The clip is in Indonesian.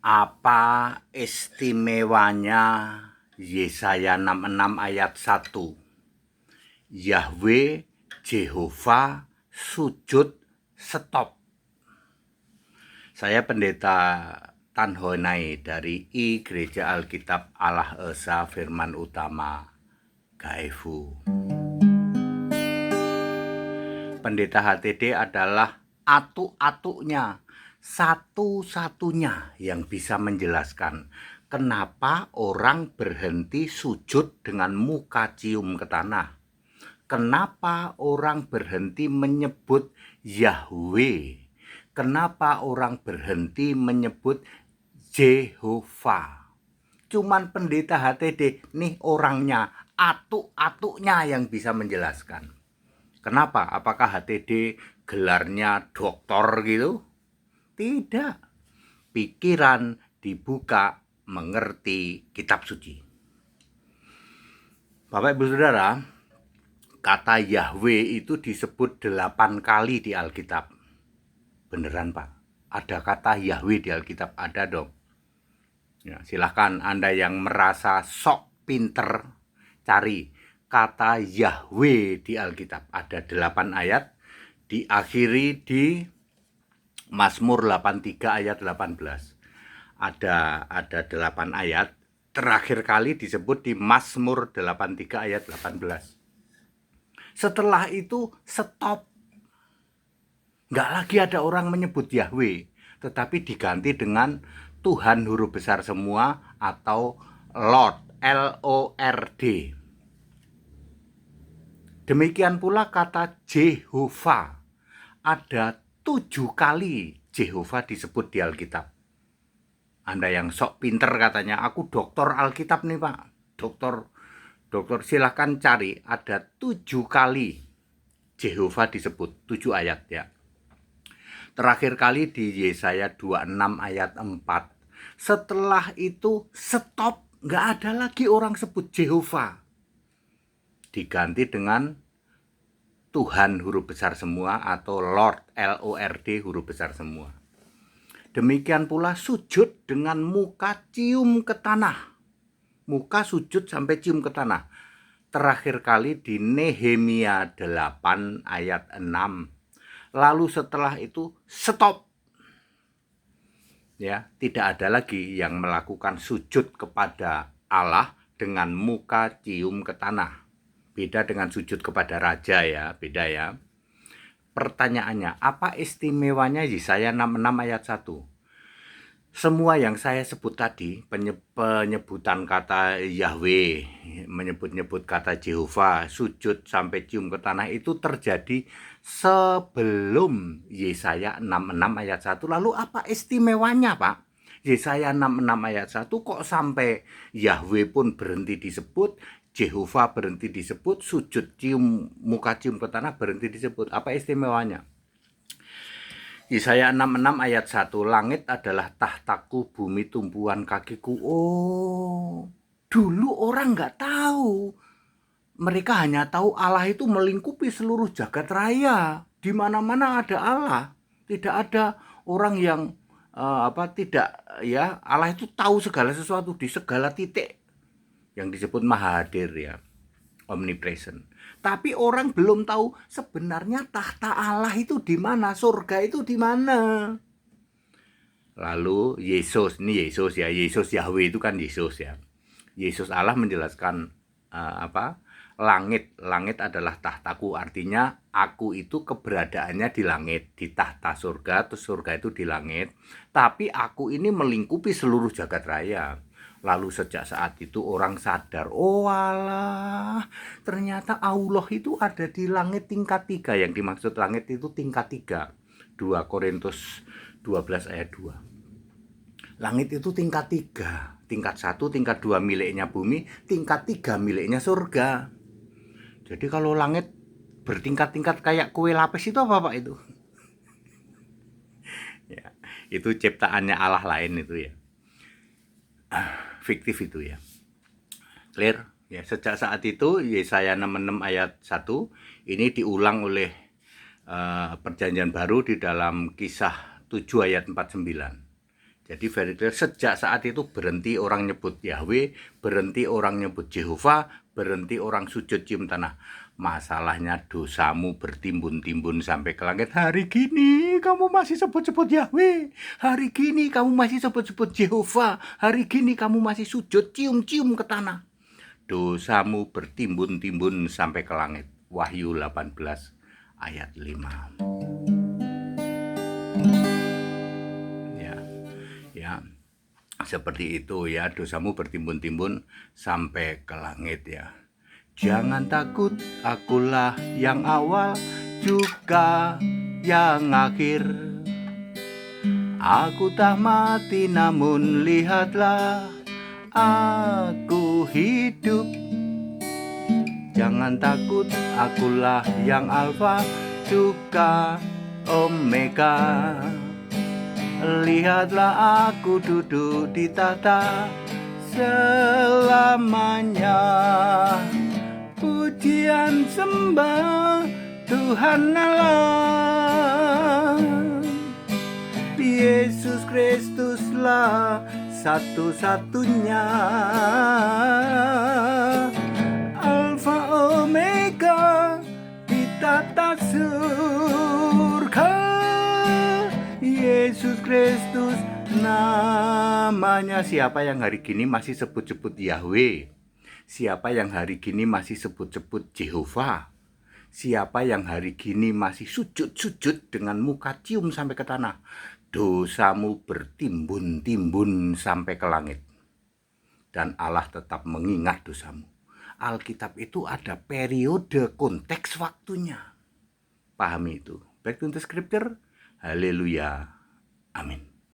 Apa istimewanya Yesaya 66 ayat 1? Yahweh Jehovah sujud stop. Saya Pendeta Tan Honai dari I Gereja Alkitab Allah Esa Firman Utama Gaefu. Pendeta HTD adalah atu-atunya, satu-satunya yang bisa menjelaskan kenapa orang berhenti sujud dengan muka cium ke tanah. Kenapa orang berhenti menyebut Yahweh? Kenapa orang berhenti menyebut Jehovah? Cuman pendeta HTD nih orangnya, atuk-atuknya yang bisa menjelaskan. Kenapa? Apakah HTD gelarnya doktor gitu? Tidak. Pikiran dibuka mengerti kitab suci. Bapak Ibu Saudara, kata Yahweh itu disebut 8 kali di Alkitab. Beneran Pak? Ada kata Yahweh di Alkitab? Ada dong. Ya, silahkan Anda yang merasa sok pinter cari kata Yahweh di Alkitab. Ada 8 ayat, diakhiri di Mazmur 83 ayat 18. Ada 8 ayat, terakhir kali disebut di Mazmur 83 ayat 18. Setelah itu stop. Nggak lagi ada orang menyebut Yahweh, tetapi diganti dengan Tuhan huruf besar semua atau Lord, L-O-R-D. Demikian pula kata Jehovah. Ada 7 kali Jehovah disebut di Alkitab. Anda yang sok pinter katanya, aku doktor Alkitab nih Pak. Doktor, silahkan cari, ada 7 kali Jehovah disebut, 7 ayat ya. Terakhir kali di Yesaya 26 ayat 4. Setelah itu stop, nggak ada lagi orang sebut Jehovah. Diganti dengan Tuhan huruf besar semua atau Lord, L-O-R-D huruf besar semua. Demikian pula sujud dengan muka cium ke tanah. Muka sujud sampai cium ke tanah. Terakhir kali di Nehemia 8 ayat 6. Lalu setelah itu stop. Ya, tidak ada lagi yang melakukan sujud kepada Allah dengan muka cium ke tanah. Beda dengan sujud kepada raja ya, beda ya. Pertanyaannya, apa istimewanya Yesaya 66 ayat 1? Semua yang saya sebut tadi, penyebutan kata Yahweh, menyebut-nyebut kata Jehovah, sujud sampai cium ke tanah itu terjadi sebelum Yesaya 66 ayat 1. Lalu apa istimewanya Pak? Yesaya 66 ayat 1 kok sampai Yahweh pun berhenti disebut, Jehovah berhenti disebut, sujud cium muka cium ke tanah berhenti disebut. Apa istimewanya? Yesaya 66 ayat 1, langit adalah tahtaku, bumi tumpuan kakiku. Oh, dulu orang nggak tahu. Mereka hanya tahu Allah itu melingkupi seluruh jagat raya. Di mana-mana ada Allah. Tidak ada orang yang tidak ya, Allah itu tahu segala sesuatu di segala titik. Yang disebut Maha Hadir ya, omnipresent. Tapi orang belum tahu sebenarnya tahta Allah itu di mana, surga itu di mana. Lalu Yesus, ini Yesus ya, Yesus Yahweh itu kan Yesus ya. Yesus Allah menjelaskan langit adalah tahtaku, artinya aku itu keberadaannya di langit, di tahta surga, terus surga itu di langit. Tapi aku ini melingkupi seluruh jagat raya. Lalu sejak saat itu orang sadar, oh alah, ternyata Allah itu ada di langit tingkat 3. Yang dimaksud langit itu tingkat 3. 2 Korintus 12 ayat 2. Langit itu tingkat 3. Tingkat 1, tingkat 2 miliknya bumi, tingkat 3 miliknya surga. Jadi kalau langit bertingkat-tingkat kayak kue lapis itu apa Pak itu? Ya, itu ciptaannya Allah lain itu ya. Fiktif itu ya. Clear? Ya, sejak saat itu Yesaya 66 ayat 1 ini diulang oleh Perjanjian Baru di dalam Kisah 7 ayat 49. Jadi very clear, sejak saat itu berhenti orang nyebut Yahweh, berhenti orang nyebut Jehovah, berhenti orang sujud cium tanah. Masalahnya dosamu bertimbun-timbun sampai ke langit. Hari gini kamu masih sebut-sebut Yahweh. Hari gini kamu masih sebut-sebut Jehovah. Hari gini kamu masih sujud cium-cium ke tanah. Dosamu bertimbun-timbun sampai ke langit. Wahyu 18 ayat 5. Ya, seperti itu ya, dosamu bertimbun-timbun sampai ke langit ya. Jangan takut, akulah yang awal juga yang akhir. Aku tak mati namun lihatlah aku hidup. Jangan takut, akulah yang alfa juga omega. Lihatlah aku duduk di tahta selamanya. Pujian sembah Tuhan Allah. Yesus Kristuslah satu-satunya. Alfa Omega di tahta surga. Yesus Kristus namanya. Siapa yang hari gini masih sebut-sebut Yahweh? Siapa yang hari gini masih sebut-sebut Jehovah? Siapa yang hari gini masih sujud-sujud dengan muka cium sampai ke tanah? Dosamu bertimbun-timbun sampai ke langit. Dan Allah tetap mengingat dosamu. Alkitab itu ada periode konteks waktunya. Pahami itu. Back to the scripture. Haleluya. Amin.